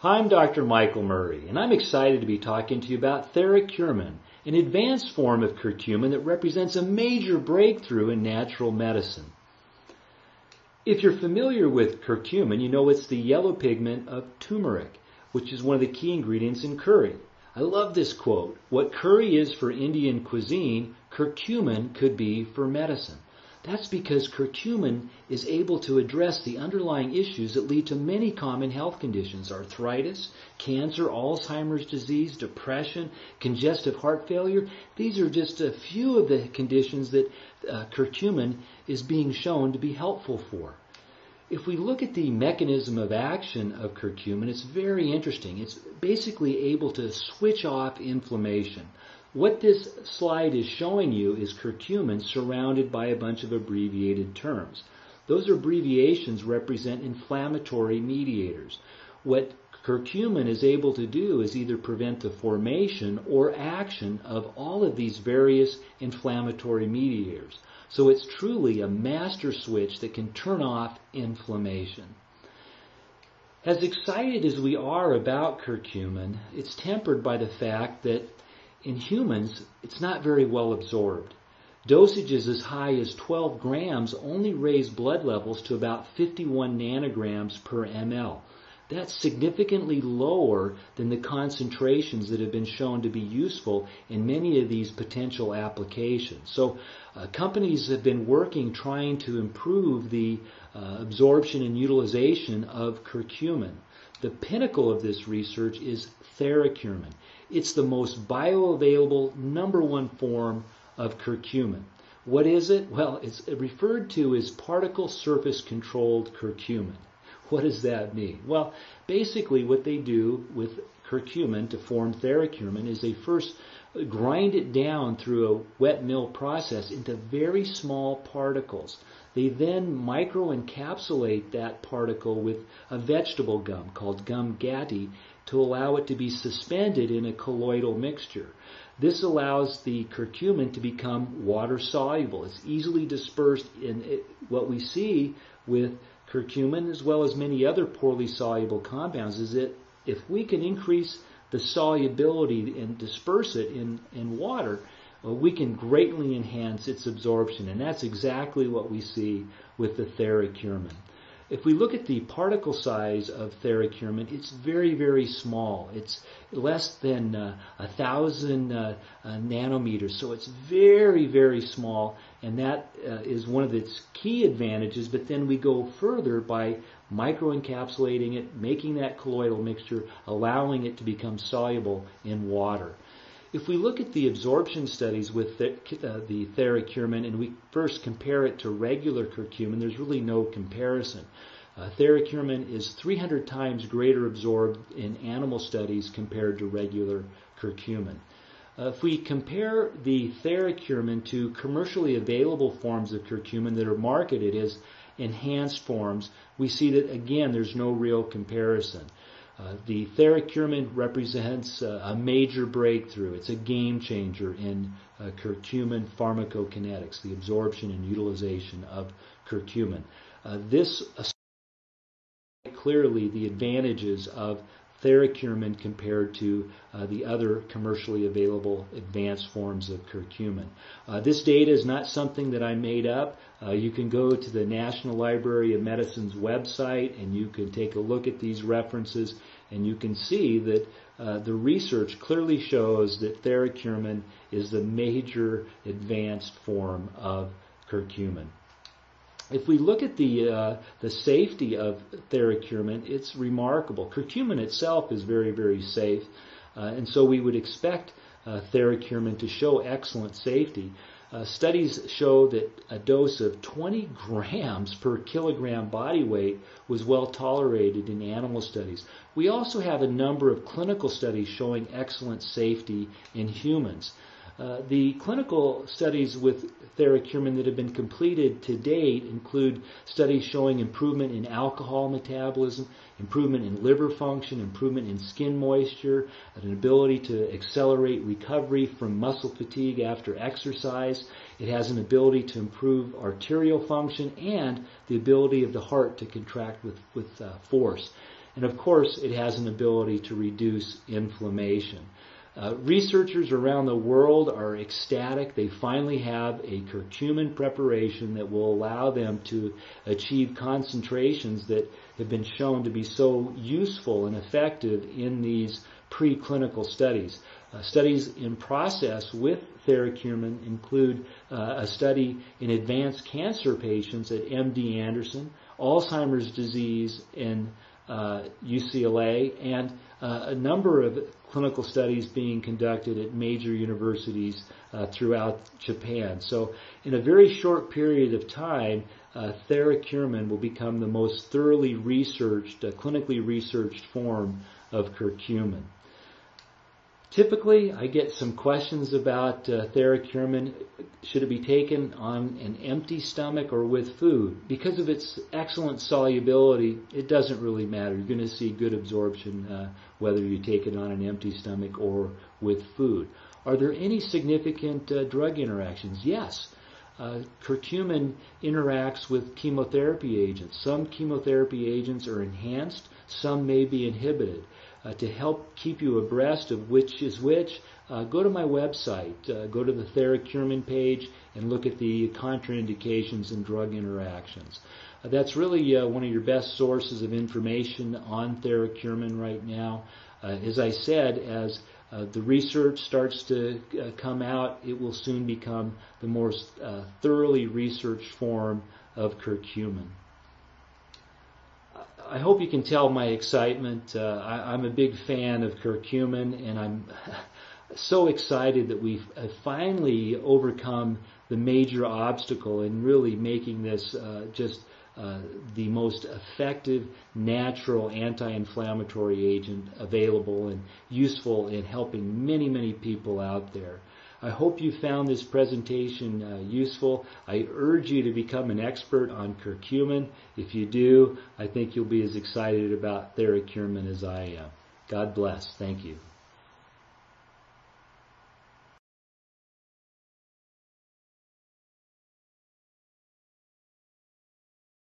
Hi, I'm Dr. Michael Murray, and I'm excited to be talking to you about Theracurmin, an advanced form of curcumin that represents a major breakthrough in natural medicine. If you're familiar with curcumin, you know it's the yellow pigment of turmeric, which is one of the key ingredients in curry. I love this quote: "What curry is for Indian cuisine, curcumin could be for medicine." That's because curcumin is able to address the underlying issues that lead to many common health conditions: arthritis, cancer, Alzheimer's disease, depression, congestive heart failure. These are just a few of the conditions that curcumin is being shown to be helpful for. If we look at the mechanism of action of curcumin, it's very interesting. It's basically able to switch off inflammation. What this slide is showing you is curcumin surrounded by a bunch of abbreviated terms. Those abbreviations represent inflammatory mediators. What curcumin is able to do is either prevent the formation or action of all of these various inflammatory mediators. So it's truly a master switch that can turn off inflammation. As excited as we are about curcumin, it's tempered by the fact that in humans, it's not very well absorbed. Dosages as high as 12 grams only raise blood levels to about 51 nanograms per ml. That's significantly lower than the concentrations that have been shown to be useful in many of these potential applications. So companies have been working trying to improve the absorption and utilization of curcumin. The pinnacle of this research is Theracurmin. It's the most bioavailable #1 form of curcumin. What is it? Well, it's referred to as particle surface controlled curcumin. What does that mean? Well, basically what they do with curcumin to form Theracurmin is they first grind it down through a wet mill process into very small particles. They then microencapsulate that particle with a vegetable gum called gum ghati to allow it to be suspended in a colloidal mixture. This allows the curcumin to become water soluble. It's easily dispersed what we see with curcumin, as well as many other poorly soluble compounds, is that if we can increase the solubility and disperse it in water, we can greatly enhance its absorption. And that's exactly what we see with the Theracurmin. If we look at the particle size of Theracurmin, it's very, very small. It's less than 1,000 nanometers, so it's very, very small, and that is one of its key advantages. But then we go further by microencapsulating it, making that colloidal mixture, allowing it to become soluble in water. If we look at the absorption studies with the Theracurmin and we first compare it to regular curcumin, there's really no comparison. Theracurmin is 300 times greater absorbed in animal studies compared to regular curcumin. If we compare the Theracurmin to commercially available forms of curcumin that are marketed as enhanced forms, we see that, again, there's no real comparison. The Theracurmin represents a major breakthrough. It's a game changer in curcumin pharmacokinetics, the absorption and utilization of curcumin. This clearly the advantages of Theracurmin compared to the other commercially available advanced forms of curcumin. This data is not something that I made up. You can go to the National Library of Medicine's website and you can take a look at these references, and you can see that the research clearly shows that Theracurmin is the major advanced form of curcumin. If we look at the safety of Theracurmin, it's remarkable. Curcumin itself is very, very safe, and so we would expect Theracurmin to show excellent safety. Studies show that a dose of 20 grams per kilogram body weight was well tolerated in animal studies. We also have a number of clinical studies showing excellent safety in humans. The clinical studies with Theracurmin that have been completed to date include studies showing improvement in alcohol metabolism, improvement in liver function, improvement in skin moisture, an ability to accelerate recovery from muscle fatigue after exercise. It has an ability to improve arterial function and the ability of the heart to contract with force. And of course, it has an ability to reduce inflammation. Researchers around the world are ecstatic. They finally have a curcumin preparation that will allow them to achieve concentrations that have been shown to be so useful and effective in these preclinical studies. Studies in process with Theracurmin include a study in advanced cancer patients at MD Anderson, Alzheimer's disease in UCLA, and a number of clinical studies being conducted at major universities throughout Japan. So in a very short period of time, Theracurmin will become the most thoroughly researched, clinically researched form of curcumin. Typically, I get some questions about Theracurmin. Should it be taken on an empty stomach or with food? Because of its excellent solubility, it doesn't really matter. You're going to see good absorption whether you take it on an empty stomach or with food. Are there any significant drug interactions? Yes. Curcumin interacts with chemotherapy agents. Some chemotherapy agents are enhanced, some may be inhibited. To help keep you abreast of which is which, go to my website, go to the Theracurmin page, and look at the contraindications and drug interactions. That's really one of your best sources of information on Theracurmin right now. As I said, as the research starts to come out, it will soon become the most thoroughly researched form of curcumin. I hope you can tell my excitement. I'm a big fan of curcumin, and I'm so excited that we've finally overcome the major obstacle in really making this just the most effective natural anti-inflammatory agent available and useful in helping many, many people out there. I hope you found this presentation useful. I urge you to become an expert on curcumin. If you do, I think you'll be as excited about Theracurmin as I am. God bless. Thank you.